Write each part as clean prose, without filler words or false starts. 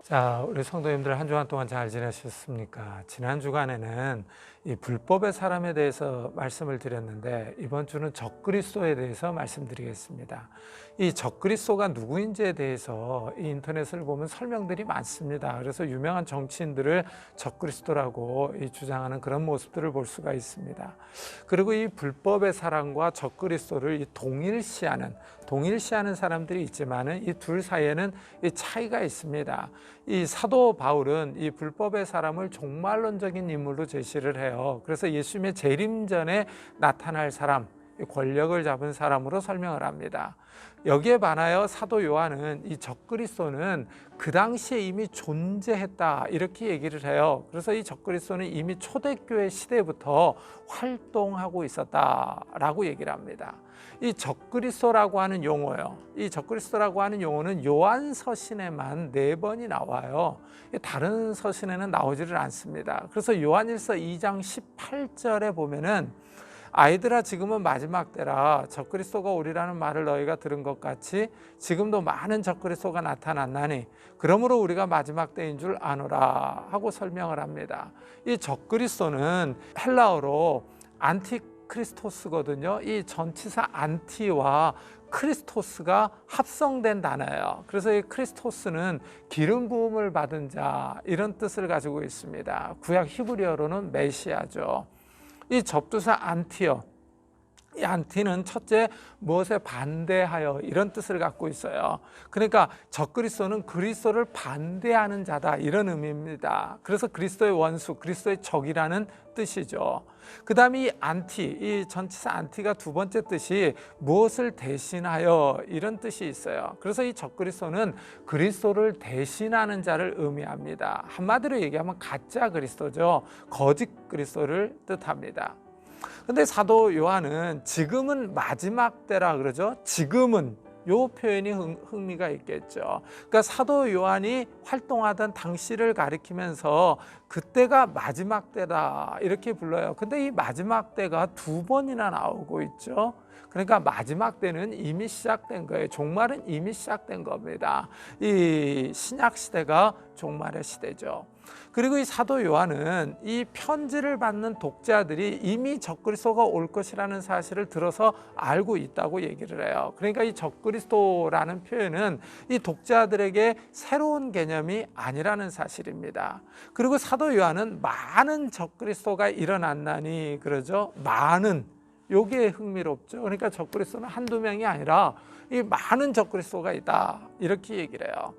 자, 우리 성도님들 한 주간 동안 잘 지내셨습니까? 지난 주간에는 이 불법의 사람에 대해서 말씀을 드렸는데 이번 주는 적그리스도에 대해서 말씀드리겠습니다. 이 적그리스도가 누구인지에 대해서 이 인터넷을 보면 설명들이 많습니다. 그래서 유명한 정치인들을 적그리스도라고 주장하는 그런 모습들을 볼 수가 있습니다. 그리고 이 불법의 사람과 적그리스도를 동일시하는 사람들이 있지만은 이 둘 사이에는 이 차이가 있습니다. 이 사도 바울은 이 불법의 사람을 종말론적인 인물로 제시를 해요. 그래서 예수님의 재림 전에 나타날 사람, 권력을 잡은 사람으로 설명을 합니다. 여기에 반하여 사도 요한은 이 적그리스도는 그 당시에 이미 존재했다 이렇게 얘기를 해요. 그래서 이 적그리스도는 이미 초대교회 시대부터 활동하고 있었다라고 얘기를 합니다. 이 적그리스도라고 하는 용어요. 이 적그리스도라고 하는 용어는 요한 서신에만 4번이 나와요. 다른 서신에는 나오지를 않습니다. 그래서 요한일서 2장 18절에 보면은 아이들아 지금은 마지막 때라 적그리스도가 오리라는 말을 너희가 들은 것 같이 지금도 많은 적그리스도가 나타났나니 그러므로 우리가 마지막 때인 줄 아노라 하고 설명을 합니다. 이 적그리스도는 헬라어로 안티크리스토스거든요. 이 전치사 안티와 크리스토스가 합성된 단어예요. 그래서 이 크리스토스는 기름 부음을 받은 자 이런 뜻을 가지고 있습니다. 구약 히브리어로는 메시아죠. 이 접두사 안티요. 이 안티는 첫째 무엇에 반대하여 이런 뜻을 갖고 있어요. 그러니까 적그리스도는 그리스도를 반대하는 자다 이런 의미입니다. 그래서 그리스도의 원수, 그리스도의 적이라는 뜻이죠. 그 다음에 이 안티, 이 전치사 안티가 두 번째 뜻이 무엇을 대신하여 이런 뜻이 있어요. 그래서 이 적그리스도는 그리스도를 대신하는 자를 의미합니다. 한마디로 얘기하면 가짜 그리스도죠. 거짓 그리스도를 뜻합니다. 근데 사도 요한은 지금은 마지막 때라 그러죠. 지금은 요 표현이 흥미가 있겠죠. 그러니까 사도 요한이 활동하던 당시를 가리키면서 그때가 마지막 때다 이렇게 불러요. 근데 이 마지막 때가 2번이나 나오고 있죠. 그러니까 마지막 때는 이미 시작된 거예요. 종말은 이미 시작된 겁니다. 이 신약 시대가 종말의 시대죠. 그리고 이 사도 요한은 이 편지를 받는 독자들이 이미 적그리스도가 올 것이라는 사실을 들어서 알고 있다고 얘기를 해요. 그러니까 이 적그리스도라는 표현은 이 독자들에게 새로운 개념이 아니라는 사실입니다. 그리고 사도 요한은 많은 적그리스도가 일어났나니 그러죠. 많은, 요게 흥미롭죠. 그러니까 적그리스도는 한두 명이 아니라 이 많은 적그리스도가 있다 이렇게 얘기를 해요.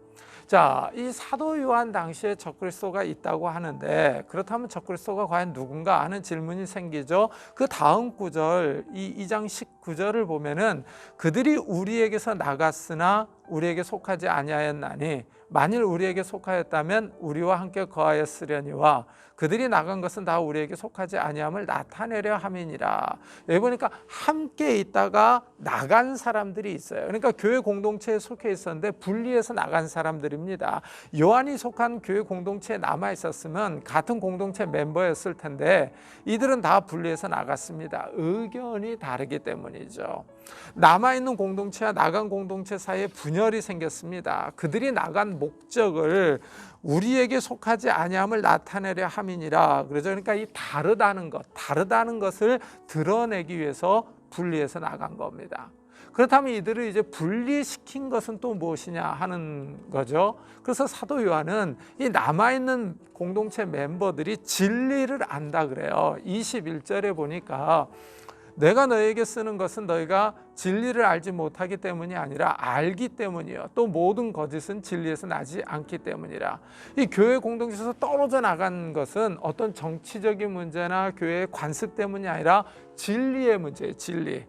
자, 이 사도 요한 당시에 적그리스도가 있다고 하는데 그렇다면 적그리스도가 과연 누군가 하는 질문이 생기죠. 그 다음 구절, 이 2장 19절을 보면은 그들이 우리에게서 나갔으나 우리에게 속하지 아니하였나니 만일 우리에게 속하였다면 우리와 함께 거하였으려니와 그들이 나간 것은 다 우리에게 속하지 아니함을 나타내려 함이니라. 여기 보니까 함께 있다가 나간 사람들이 있어요. 그러니까 교회 공동체에 속해 있었는데 분리해서 나간 사람들입니다. 요한이 속한 교회 공동체에 남아 있었으면 같은 공동체 멤버였을 텐데 이들은 다 분리해서 나갔습니다. 의견이 다르기 때문이죠. 남아있는 공동체와 나간 공동체 사이에 분열이 생겼습니다. 그들이 나간 목적을 우리에게 속하지 아니함을 나타내려 함이니라. 그러니까 이 다르다는 것을 드러내기 위해서 분리해서 나간 겁니다. 그렇다면 이들을 이제 분리시킨 것은 또 무엇이냐 하는 거죠. 그래서 사도 요한은 이 남아있는 공동체 멤버들이 진리를 안다 그래요. 21절에 보니까 내가 너에게 쓰는 것은 너희가 진리를 알지 못하기 때문이 아니라 알기 때문이요. 또 모든 거짓은 진리에서 나지 않기 때문이라. 이 교회 공동체에서 떨어져 나간 것은 어떤 정치적인 문제나 교회의 관습 때문이 아니라 진리의 문제예요. 진리.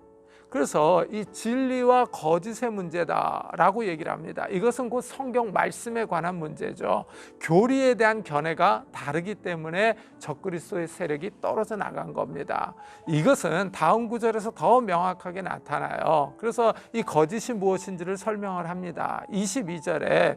그래서 이 진리와 거짓의 문제다라고 얘기를 합니다. 이것은 곧 성경 말씀에 관한 문제죠. 교리에 대한 견해가 다르기 때문에 적그리스도의 세력이 떨어져 나간 겁니다. 이것은 다음 구절에서 더 명확하게 나타나요. 그래서 이 거짓이 무엇인지를 설명을 합니다. 22절에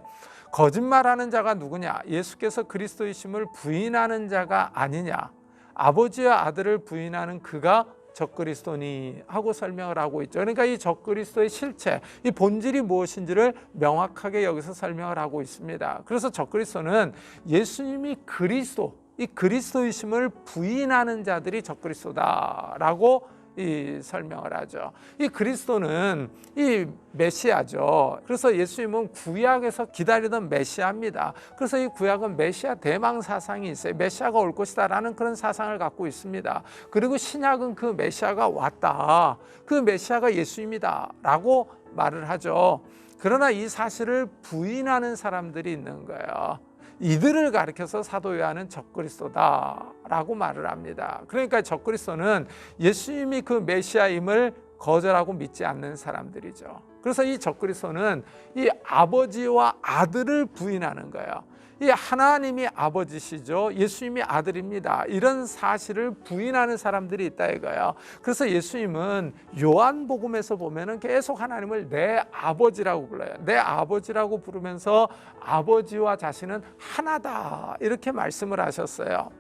거짓말하는 자가 누구냐? 예수께서 그리스도이심을 부인하는 자가 아니냐? 아버지와 아들을 부인하는 그가 적그리스도니 하고 설명을 하고 있죠. 그러니까 이 적그리스도의 실체, 이 본질이 무엇인지를 명확하게 여기서 설명을 하고 있습니다. 그래서 적그리스도는 예수님이 그리스도, 이 그리스도이심을 부인하는 자들이 적그리스도다라고 이 설명을 하죠. 이 그리스도는 이 메시아죠. 그래서 예수님은 구약에서 기다리던 메시아입니다. 그래서 이 구약은 메시아 대망 사상이 있어요. 메시아가 올 것이다라는 그런 사상을 갖고 있습니다. 그리고 신약은 그 메시아가 왔다, 그 메시아가 예수님이다라고 말을 하죠. 그러나 이 사실을 부인하는 사람들이 있는 거예요. 이들을 가리켜서 사도 요한은 적그리스도다라고 말을 합니다. 그러니까 적그리스도는 예수님이 그 메시아임을 거절하고 믿지 않는 사람들이죠. 그래서 이 적그리스도는 이 아버지와 아들을 부인하는 거예요. 이 하나님이 아버지시죠, 예수님이 아들입니다, 이런 사실을 부인하는 사람들이 있다 이거예요. 그래서 예수님은 요한복음에서 보면은 계속 하나님을 내 아버지라고 불러요. 내 아버지라고 부르면서 아버지와 자신은 하나다 이렇게 말씀을 하셨어요.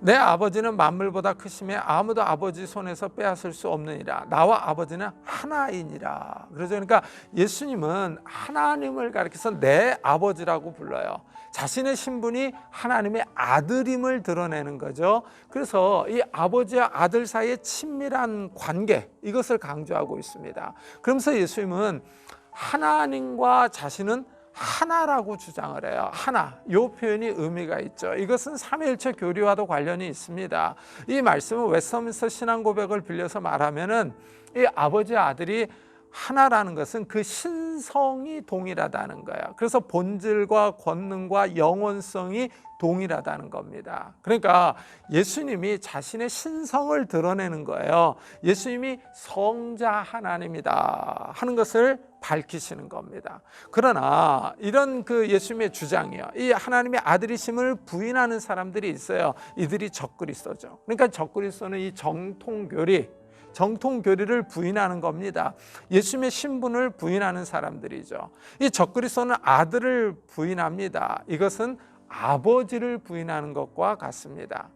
내 아버지는 만물보다 크심에 아무도 아버지 손에서 빼앗을 수 없느니라. 나와 아버지는 하나이니라. 그러니까 예수님은 하나님을 가리켜서 내 아버지라고 불러요. 자신의 신분이 하나님의 아들임을 드러내는 거죠. 그래서 이 아버지와 아들 사이의 친밀한 관계, 이것을 강조하고 있습니다. 그러면서 예수님은 하나님과 자신은 하나라고 주장을 해요. 하나, 이 표현이 의미가 있죠. 이것은 삼위일체 교리와도 관련이 있습니다. 이 말씀은 웨스트민스터 신앙고백을 빌려서 말하면은 이 아버지와 아들이 하나라는 것은 그 신성이 동일하다는 거예요. 그래서 본질과 권능과 영원성이 동일하다는 겁니다. 그러니까 예수님이 자신의 신성을 드러내는 거예요. 예수님이 성자 하나님이다 하는 것을 밝히시는 겁니다. 그러나 이런 그 예수님의 주장이요, 이 하나님의 아들이심을 부인하는 사람들이 있어요. 이들이 적그리스도죠. 그러니까 적그리스도는 이 정통교리를 부인하는 겁니다. 예수님의 신분을 부인하는 사람들이죠. 이 적그리스도는 아들을 부인합니다. 이것은 아버지를 부인하는 것과 같습니다.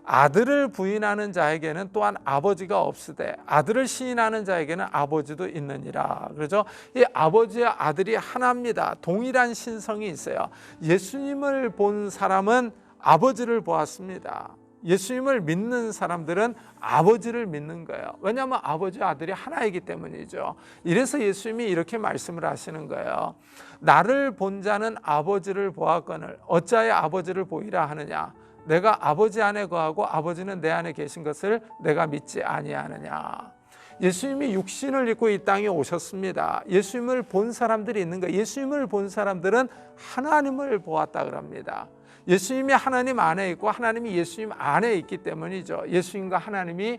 아들을 부인하는 자에게는 또한 아버지가 없으되 아들을 시인하는 자에게는 아버지도 있느니라. 그렇죠? 이 아버지와 아들이 하나입니다. 동일한 신성이 있어요. 예수님을 본 사람은 아버지를 보았습니다. 예수님을 믿는 사람들은 아버지를 믿는 거예요. 왜냐하면 아버지와 아들이 하나이기 때문이죠. 이래서 예수님이 이렇게 말씀을 하시는 거예요. 나를 본 자는 아버지를 보았거늘 어찌하여 아버지를 보이라 하느냐. 내가 아버지 안에 거하고 아버지는 내 안에 계신 것을 내가 믿지 아니하느냐. 예수님이 육신을 입고 이 땅에 오셨습니다. 예수님을 본 사람들이 있는 거예요. 예수님을 본 사람들은 하나님을 보았다 그럽니다. 예수님이 하나님 안에 있고 하나님이 예수님 안에 있기 때문이죠. 예수님과 하나님이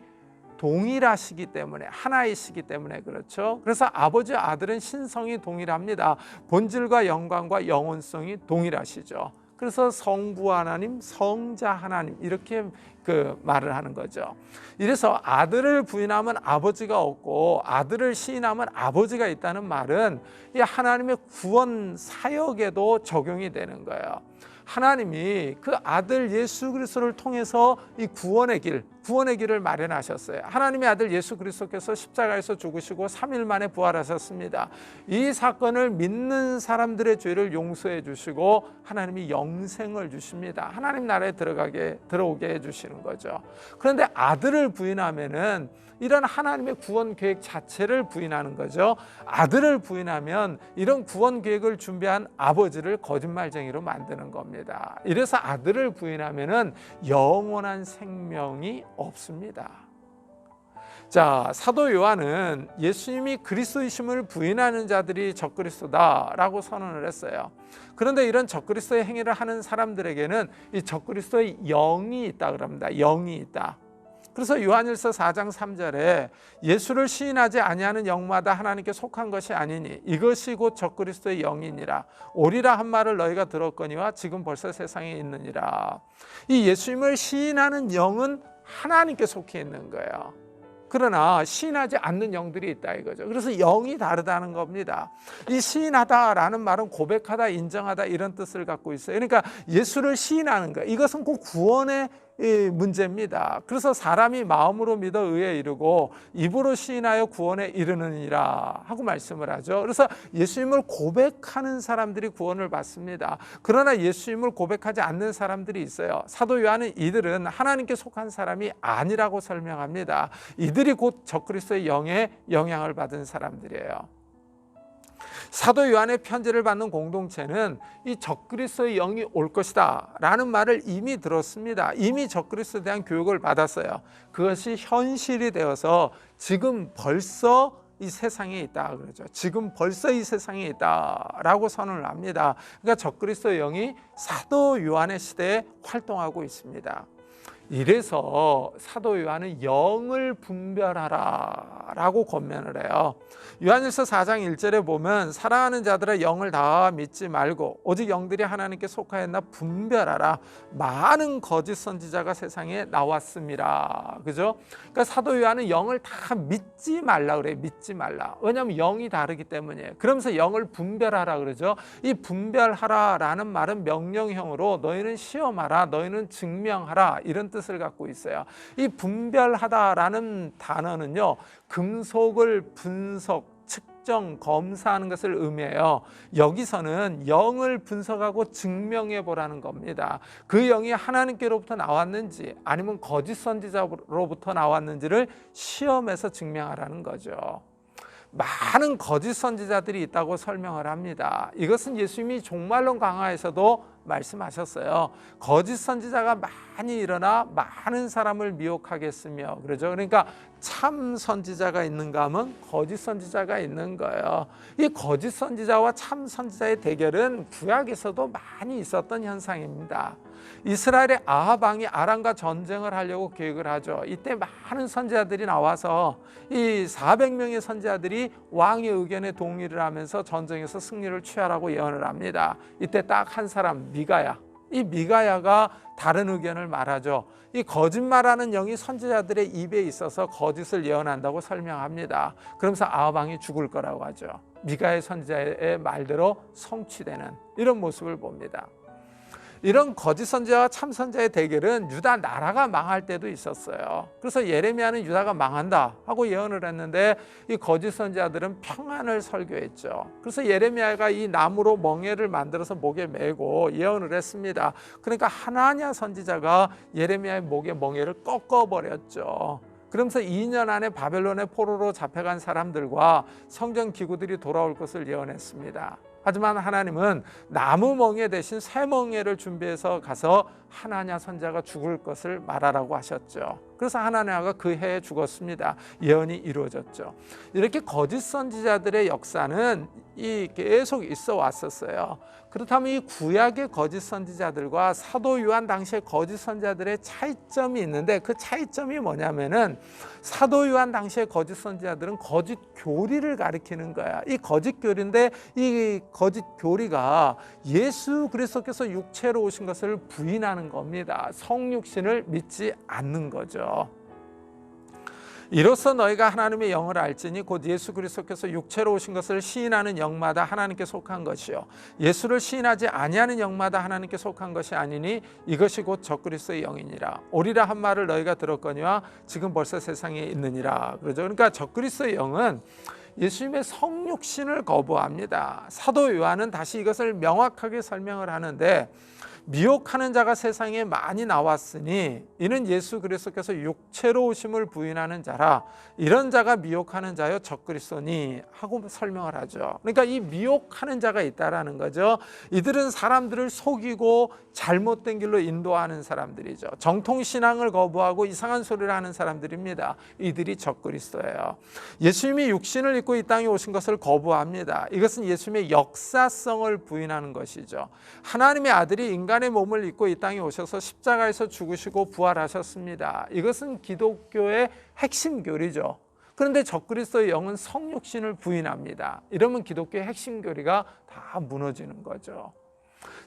동일하시기 때문에, 하나이시기 때문에 그렇죠. 그래서 아버지와 아들은 신성이 동일합니다. 본질과 영광과 영원성이 동일하시죠. 그래서 성부 하나님, 성자 하나님 이렇게 말을 하는 거죠. 이래서 아들을 부인하면 아버지가 없고 아들을 시인하면 아버지가 있다는 말은 이 하나님의 구원 사역에도 적용이 되는 거예요. 하나님이 그 아들 예수 그리스도를 통해서 이 구원의 길을 마련하셨어요. 하나님의 아들 예수 그리스도께서 십자가에서 죽으시고 3일 만에 부활하셨습니다. 이 사건을 믿는 사람들의 죄를 용서해 주시고 하나님이 영생을 주십니다. 하나님 나라에 들어오게 해주시는 거죠. 그런데 아들을 부인하면은 이런 하나님의 구원 계획 자체를 부인하는 거죠. 아들을 부인하면 이런 구원 계획을 준비한 아버지를 거짓말쟁이로 만드는 겁니다. 이래서 아들을 부인하면은 영원한 생명이 없습니다. 자, 사도 요한은 예수님이 그리스도이심을 부인하는 자들이 적그리스도다라고 선언을 했어요. 그런데 이런 적그리스도의 행위를 하는 사람들에게는 이 적그리스도의 영이 있다 그럽니다. 영이 있다. 그래서 요한일서 4장 3절에 예수를 시인하지 아니하는 영마다 하나님께 속한 것이 아니니 이것이 곧 적그리스도의 영이니라. 오리라 한 말을 너희가 들었거니와 지금 벌써 세상에 있느니라. 이 예수님을 시인하는 영은 하나님께 속해 있는 거예요. 그러나 시인하지 않는 영들이 있다 이거죠. 그래서 영이 다르다는 겁니다. 이 시인하다라는 말은 고백하다, 인정하다 이런 뜻을 갖고 있어요. 그러니까 예수를 시인하는 거예요. 이것은 꼭 구원의 이 문제입니다. 그래서 사람이 마음으로 믿어 의에 이르고 입으로 시인하여 구원에 이르느니라 하고 말씀을 하죠. 그래서 예수님을 고백하는 사람들이 구원을 받습니다. 그러나 예수님을 고백하지 않는 사람들이 있어요. 사도 요한은 이들은 하나님께 속한 사람이 아니라고 설명합니다. 이들이 곧 적그리스도의 영에 영향을 받은 사람들이에요. 사도 요한의 편지를 받는 공동체는 이 적그리스도의 영이 올 것이다 라는 말을 이미 들었습니다. 이미 적그리스도에 대한 교육을 받았어요. 그것이 현실이 되어서 지금 벌써 이 세상에 있다 그러죠. 지금 벌써 이 세상에 있다라고 선언을 합니다. 그러니까 적그리스도의 영이 사도 요한의 시대에 활동하고 있습니다. 이래서 사도 요한은 영을 분별하라 라고 권면을 해요. 요한일서 4장 1절에 보면 사랑하는 자들의 영을 다 믿지 말고 오직 영들이 하나님께 속하였나 분별하라. 많은 거짓 선지자가 세상에 나왔습니다. 그죠? 그러니까 사도 요한은 영을 다 믿지 말라 그래요. 믿지 말라. 왜냐하면 영이 다르기 때문이에요. 그러면서 영을 분별하라 그러죠. 이 분별하라 라는 말은 명령형으로 너희는 시험하라, 너희는 증명하라 이런 뜻을 갖고 있어요. 이 분별하다라는 단어는요, 금속을 분석, 측정, 검사하는 것을 의미해요. 여기서는 영을 분석하고 증명해 보라는 겁니다. 그 영이 하나님께로부터 나왔는지 아니면 거짓 선지자로부터 나왔는지를 시험해서 증명하라는 거죠. 많은 거짓 선지자들이 있다고 설명을 합니다. 이것은 예수님이 종말론 강화에서도 말씀하셨어요. 거짓 선지자가 많이 일어나 많은 사람을 미혹하겠으며 그러죠. 그러니까 참 선지자가 있는가 하면 거짓 선지자가 있는 거예요. 이 거짓 선지자와 참 선지자의 대결은 구약에서도 많이 있었던 현상입니다. 이스라엘의 아합 왕이 아람과 전쟁을 하려고 계획을 하죠. 이때 많은 선지자들이 나와서 이 400명의 선지자들이 왕의 의견에 동의를 하면서 전쟁에서 승리를 취하라고 예언을 합니다. 이때 딱 한 사람 미가야. 이 미가야가 다른 의견을 말하죠. 이 거짓말하는 영이 선지자들의 입에 있어서 거짓을 예언한다고 설명합니다. 그러면서 아합 왕이 죽을 거라고 하죠. 미가야 선지자의 말대로 성취되는 이런 모습을 봅니다. 이런 거짓 선지자와 참 선지자의 대결은 유다 나라가 망할 때도 있었어요. 그래서 예레미야는 유다가 망한다 하고 예언을 했는데 이 거짓 선지자들은 평안을 설교했죠. 그래서 예레미야가 이 나무로 멍에를 만들어서 목에 메고 예언을 했습니다. 그러니까 하나냐 선지자가 예레미야의 목에 멍에를 꺾어버렸죠. 그러면서 2년 안에 바벨론의 포로로 잡혀간 사람들과 성전 기구들이 돌아올 것을 예언했습니다. 하지만 하나님은 나무 멍에 대신 새 멍에를 준비해서 가서 하나냐 선지자가 죽을 것을 말하라고 하셨죠. 그래서 하나냐가 그 해에 죽었습니다. 예언이 이루어졌죠. 이렇게 거짓 선지자들의 역사는 계속 있어 왔었어요. 그렇다면 이 구약의 거짓 선지자들과 사도 요한 당시의 거짓 선지자들의 차이점이 있는데 그 차이점이 뭐냐면은 사도 요한 당시의 거짓 선지자들은 거짓 교리를 가리키는 거야. 이 거짓 교리인데 이 거짓 교리가 예수 그리스도께서 육체로 오신 것을 부인하는 겁니다. 성육신을 믿지 않는 거죠. 이로써 너희가 하나님의 영을 알지니 곧 예수 그리스도께서 육체로 오신 것을 시인하는 영마다 하나님께 속한 것이요 예수를 시인하지 아니하는 영마다 하나님께 속한 것이 아니니 이것이 곧 적그리스도의 영이니라. 오리라 한 말을 너희가 들었거니와 지금 벌써 세상에 있느니라. 그러죠. 그러니까 적그리스도의 영은 예수님의 성육신을 거부합니다. 사도 요한은 다시 이것을 명확하게 설명을 하는데 미혹하는 자가 세상에 많이 나왔으니 이는 예수 그리스도께서 육체로 오심을 부인하는 자라. 이런 자가 미혹하는 자여 적그리스도니 하고 설명을 하죠. 그러니까 이 미혹하는 자가 있다라는 거죠. 이들은 사람들을 속이고 잘못된 길로 인도하는 사람들이죠. 정통신앙을 거부하고 이상한 소리를 하는 사람들입니다. 이들이 적그리스도예요. 예수님이 육신을 입고 이 땅에 오신 것을 거부합니다. 이것은 예수님의 역사성을 부인하는 것이죠. 하나님의 아들이 인간의 몸을 입고 이 땅에 오셔서 십자가에서 죽으시고 부활하셨습니다. 이것은 기독교의 핵심 교리죠. 그런데 적그리스도의 영은 성육신을 부인합니다. 이러면 기독교의 핵심 교리가 다 무너지는 거죠.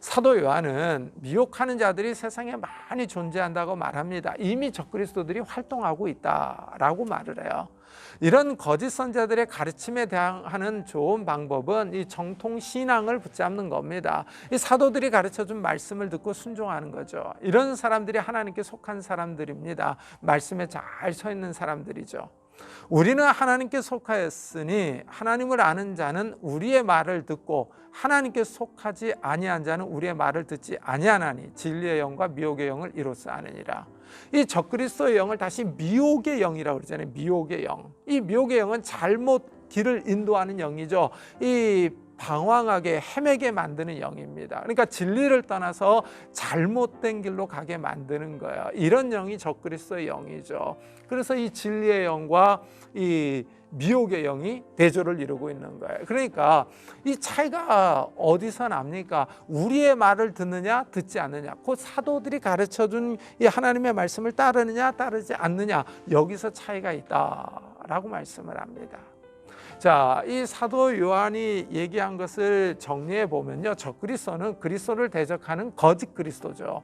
사도 요한은 미혹하는 자들이 세상에 많이 존재한다고 말합니다. 이미 적그리스도들이 활동하고 있다라고 말을 해요. 이런 거짓 선자들의 가르침에 대항하는 좋은 방법은 이 정통 신앙을 붙잡는 겁니다. 이 사도들이 가르쳐준 말씀을 듣고 순종하는 거죠. 이런 사람들이 하나님께 속한 사람들입니다. 말씀에 잘 서 있는 사람들이죠. 우리는 하나님께 속하였으니 하나님을 아는 자는 우리의 말을 듣고 하나님께 속하지 아니한 자는 우리의 말을 듣지 아니하나니 진리의 영과 미혹의 영을 이로써 아느니라. 이 적그리스도의 영을 다시 미혹의 영이라고 그러잖아요. 미혹의 영. 이 미혹의 영은 잘못 길을 인도하는 영이죠. 이 방황하게 헤매게 만드는 영입니다. 그러니까 진리를 떠나서 잘못된 길로 가게 만드는 거예요. 이런 영이 적그리스도의 영이죠. 그래서 이 진리의 영과 이 미혹의 영이 대조를 이루고 있는 거예요. 그러니까 이 차이가 어디서 납니까? 우리의 말을 듣느냐 듣지 않느냐, 곧 사도들이 가르쳐준 이 하나님의 말씀을 따르느냐 따르지 않느냐, 여기서 차이가 있다라고 말씀을 합니다. 자, 이 사도 요한이 얘기한 것을 정리해 보면요, 적그리스도는 그리스도를 대적하는 거짓 그리스도죠.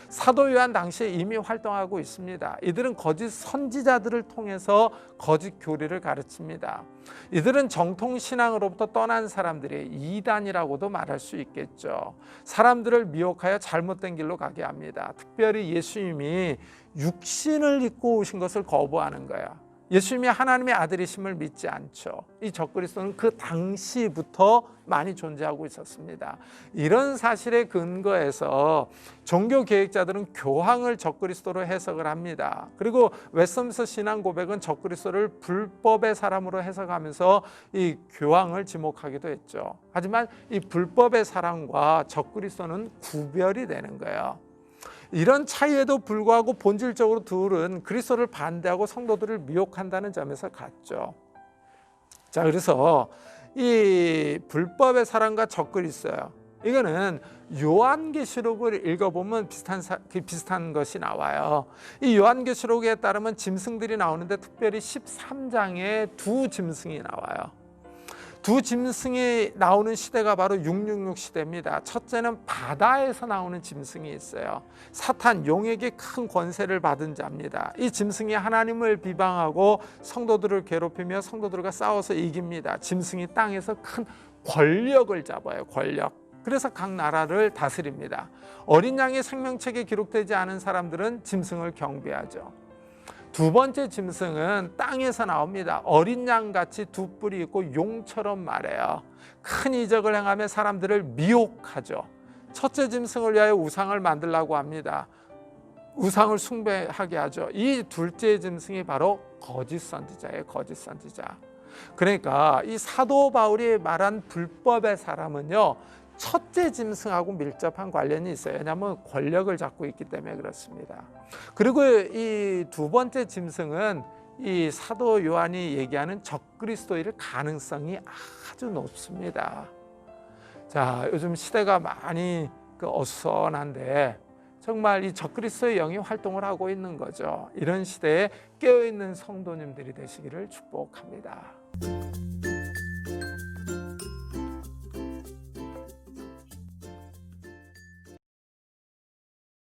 사도 요한 당시에 이미 활동하고 있습니다. 이들은 거짓 선지자들을 통해서 거짓 교리를 가르칩니다. 이들은 정통 신앙으로부터 떠난 사람들의 이단이라고도 말할 수 있겠죠. 사람들을 미혹하여 잘못된 길로 가게 합니다. 특별히 예수님이 육신을 입고 오신 것을 거부하는 거예요. 예수님이 하나님의 아들이심을 믿지 않죠. 이 적그리스도는 그 당시부터 많이 존재하고 있었습니다. 이런 사실에 근거해서 종교 계획자들은 교황을 적그리스도로 해석을 합니다. 그리고 웨스트민스터 신앙 고백은 적그리스도를 불법의 사람으로 해석하면서 이 교황을 지목하기도 했죠. 하지만 이 불법의 사람과 적그리스도는 구별이 되는 거예요. 이런 차이에도 불구하고 본질적으로 둘은 그리스도를 반대하고 성도들을 미혹한다는 점에서 같죠. 자, 그래서 이 불법의 사랑과 적그리스도요, 이거는 요한계시록을 읽어보면 비슷한 것이 나와요. 이 요한계시록에 따르면 짐승들이 나오는데 특별히 13장에 두 짐승이 나와요. 두 짐승이 나오는 시대가 바로 666 시대입니다. 첫째는 바다에서 나오는 짐승이 있어요. 사탄, 용에게 큰 권세를 받은 자입니다. 이 짐승이 하나님을 비방하고 성도들을 괴롭히며 성도들과 싸워서 이깁니다. 짐승이 땅에서 큰 권력을 잡아요. 권력. 그래서 각 나라를 다스립니다. 어린 양의 생명책에 기록되지 않은 사람들은 짐승을 경배하죠. 두 번째 짐승은 땅에서 나옵니다. 어린 양같이 두 뿔이 있고 용처럼 말해요. 큰 이적을 행하며 사람들을 미혹하죠. 첫째 짐승을 위하여 우상을 만들라고 합니다. 우상을 숭배하게 하죠. 이 둘째 짐승이 바로 거짓 선지자예요. 거짓 선지자. 그러니까 이 사도 바울이 말한 불법의 사람은요, 첫째 짐승하고 밀접한 관련이 있어요. 왜냐하면 권력을 잡고 있기 때문에 그렇습니다. 그리고 이 두 번째 짐승은 이 사도 요한이 얘기하는 적그리스도일 가능성이 아주 높습니다. 자, 요즘 시대가 많이 어수선한데 정말 이 적그리스도의 영이 활동을 하고 있는 거죠. 이런 시대에 깨어있는 성도님들이 되시기를 축복합니다.